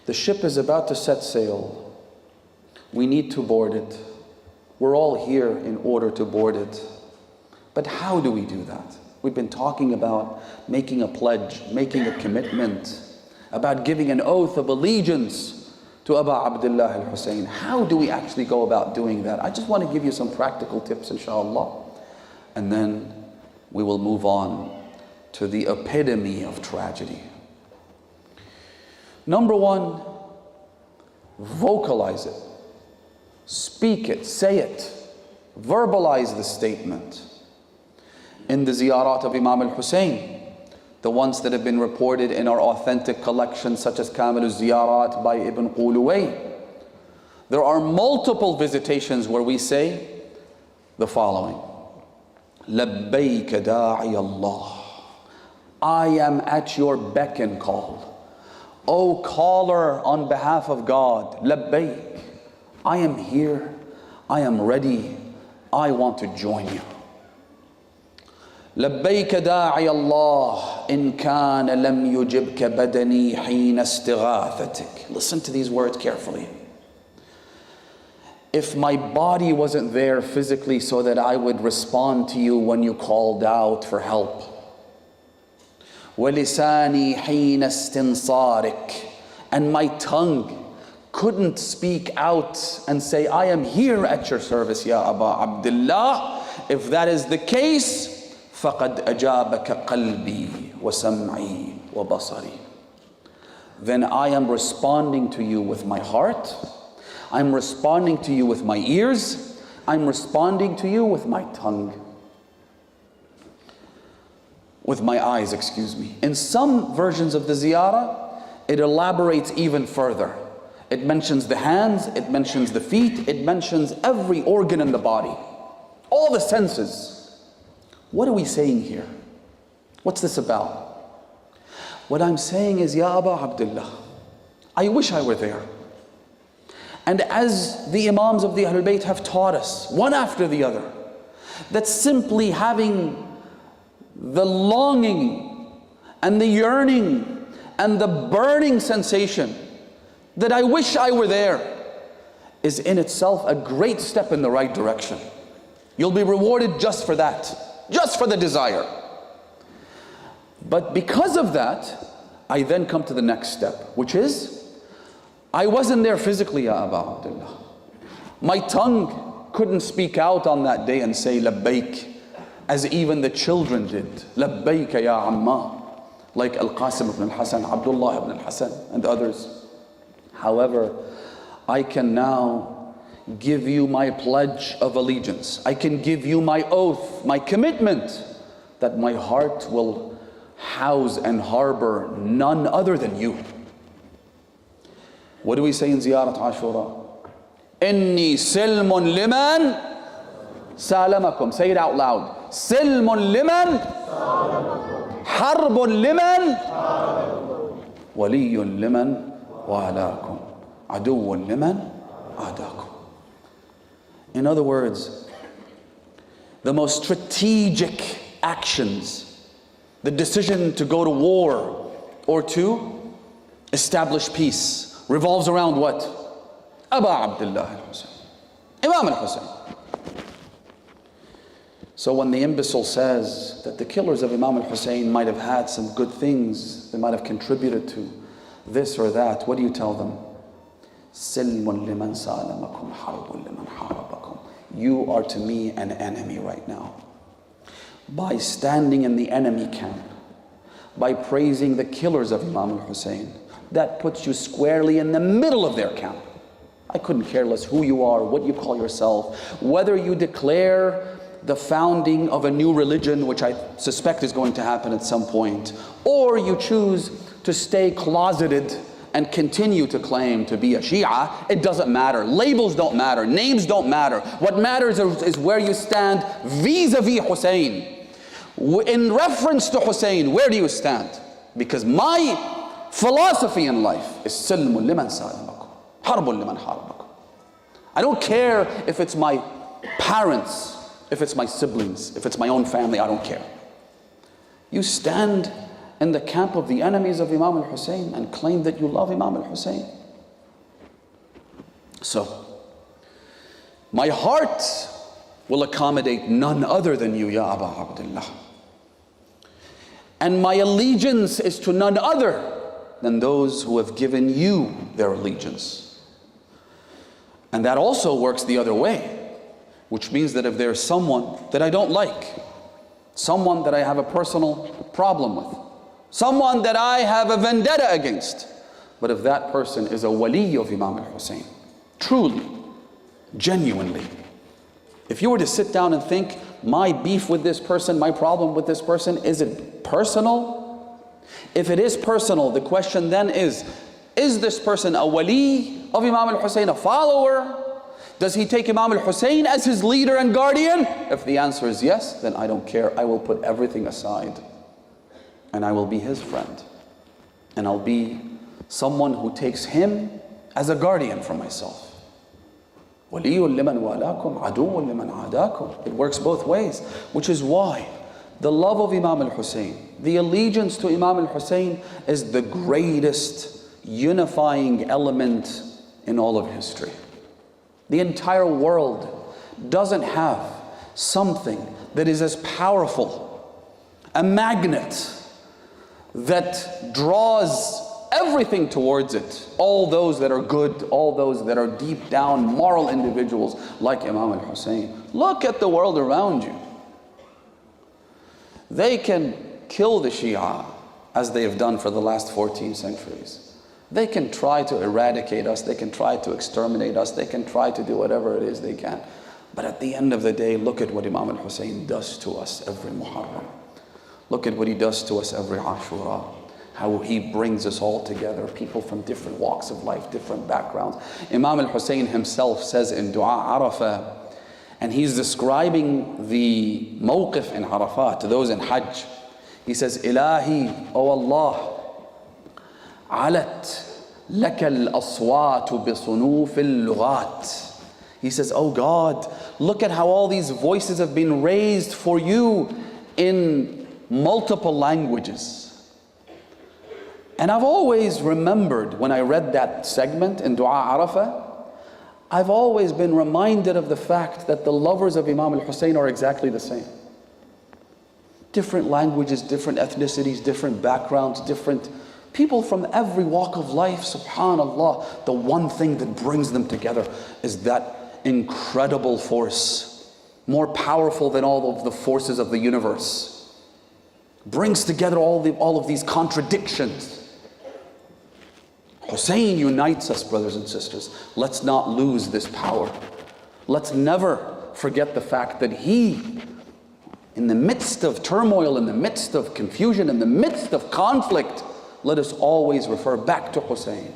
The ship is about to set sail. We need to board it. We're all here in order to board it. But how do we do that? We've been talking about making a pledge, making a commitment, about giving an oath of allegiance to Abu Abdullah al-Husayn. How do we actually go about doing that? I just want to give you some practical tips, inshallah. And then we will move on to the epitome of tragedy. Number one, vocalize it. Speak it, say it. Verbalize the statement. In the ziyarat of Imam al-Husayn, the ones that have been reported in our authentic collections, such as Kamil al-Ziyarat by Ibn Quluway, there are multiple visitations where we say the following: Labbayk da'i Allah. I am at your beck and call. O caller on behalf of God, Labbayk. I am here. I am ready. I want to join you. لبيك داعي الله إن كان لم يجبك بدني حين استغاثتك. Listen to these words carefully. If my body wasn't there physically so that I would respond to you when you called out for help. ولساني حين استنصارك. And my tongue couldn't speak out and say, I am here at your service, Ya Aba Abdullah. If that is the case, فَقَدْ أَجَابَكَ قَلْبِي وَسَمْعِي وَبَصَرِي. Then I am responding to you with my heart. I'm responding to you with my ears. I'm responding to you with my tongue. With my eyes, excuse me. In some versions of the ziyarah, it elaborates even further. It mentions the hands, it mentions the feet, it mentions every organ in the body. All the senses. What are we saying here? What's this about? What I'm saying is, Ya Aba Abdullah, I wish I were there. And as the Imams of the Ahlul Bayt have taught us, one after the other, that simply having the longing and the yearning and the burning sensation that I wish I were there is in itself a great step in the right direction. You'll be rewarded just for that. Just for the desire. But because of that, I then come to the next step, which is, I wasn't there physically, Ya Aba Abdullah. My tongue couldn't speak out on that day and say Labbayk, as even the children did. Labbayk Ya Amma, like Al-Qasim ibn al-Hasan, Abdullah ibn al-Hasan, and others. However, I can now give you my pledge of allegiance. I can give you my oath, my commitment, that my heart will house and harbor none other than you. What do we say in Ziyarat Ashura? Inni silmun liman salamakum. Say it out loud. Silmun liman harbun liman waliyun liman walakum aduwun liman adakum. In other words, the most strategic actions, the decision to go to war or to establish peace, revolves around what? Abu Abdullah al-Husayn, Imam al-Husayn. So when the imbecile says that the killers of Imam al-Husayn might have had some good things, they might have contributed to this or that, what do you tell them? Silmun liman salamakum harbun liman harabakum. You are to me an enemy right now. By standing in the enemy camp, by praising the killers of Imam al-Husayn, that puts you squarely in the middle of their camp. I couldn't care less who you are, what you call yourself, whether you declare the founding of a new religion, which I suspect is going to happen at some point, or you choose to stay closeted and continue to claim to be a Shia. It doesn't matter. Labels don't matter. Names don't matter. What matters is where you stand vis-a-vis Husayn. In reference to Husayn, where do you stand? Because my philosophy in life is silmun liman salamakum, harbun liman harabakum. I don't care if it's my parents, if it's my siblings, if it's my own family, I don't care. You stand in the camp of the enemies of Imam Husayn and claim that you love Imam Husayn? So, my heart will accommodate none other than you, Ya Aba Abdullah. And my allegiance is to none other than those who have given you their allegiance. And that also works the other way, which means that if there's someone that I don't like, someone that I have a personal problem with, someone that I have a vendetta against, but if that person is a wali of Imam al-Husayn, truly, genuinely, if you were to sit down and think, my beef with this person, my problem with this person, is it personal? If it is personal, the question then is this person a wali of Imam al-Husayn, a follower? Does he take Imam al-Husayn as his leader and guardian? If the answer is yes, then I don't care. I will put everything aside and I will be his friend. And I'll be someone who takes him as a guardian for myself. وَلِيٌّ لِمَنْ وَالَاكُمْ عَدُوٌّ لِمَنْ عَادَاكُمْ. It works both ways, which is why the love of Imam al-Husayn, the allegiance to Imam al-Husayn is the greatest unifying element in all of history. The entire world doesn't have something that is as powerful, a magnet that draws everything towards it. All those that are good, all those that are deep down moral individuals like Imam al-Husayn. Look at the world around you. They can kill the Shia as they have done for the last 14 centuries. They can try to eradicate us, they can try to exterminate us, they can try to do whatever it is they can. But at the end of the day, look at what Imam al-Husayn does to us every Muharram. Look at what he does to us every Ashura. How he brings us all together, people from different walks of life, different backgrounds. Imam al-Husayn himself says in Dua Arafah, and he's describing the mawqif in Arafat to those in Hajj. He says, Ilahi, O Allah, alat laka al-aswatu bi sunuf al-lughat. He says, oh God, look at how all these voices have been raised for you in multiple languages. And I've always remembered when I read that segment in Dua Arafah, I've always been reminded of the fact that the lovers of Imam al-Husayn are exactly the same. Different languages, different ethnicities, different backgrounds, different people from every walk of life, subhanallah. The one thing that brings them together is that incredible force, more powerful than all of the forces of the universe. Brings together all of these contradictions. Husayn unites us, brothers and sisters. Let's not lose this power. Let's never forget the fact that he, in the midst of turmoil, in the midst of confusion, in the midst of conflict, let us always refer back to Husayn.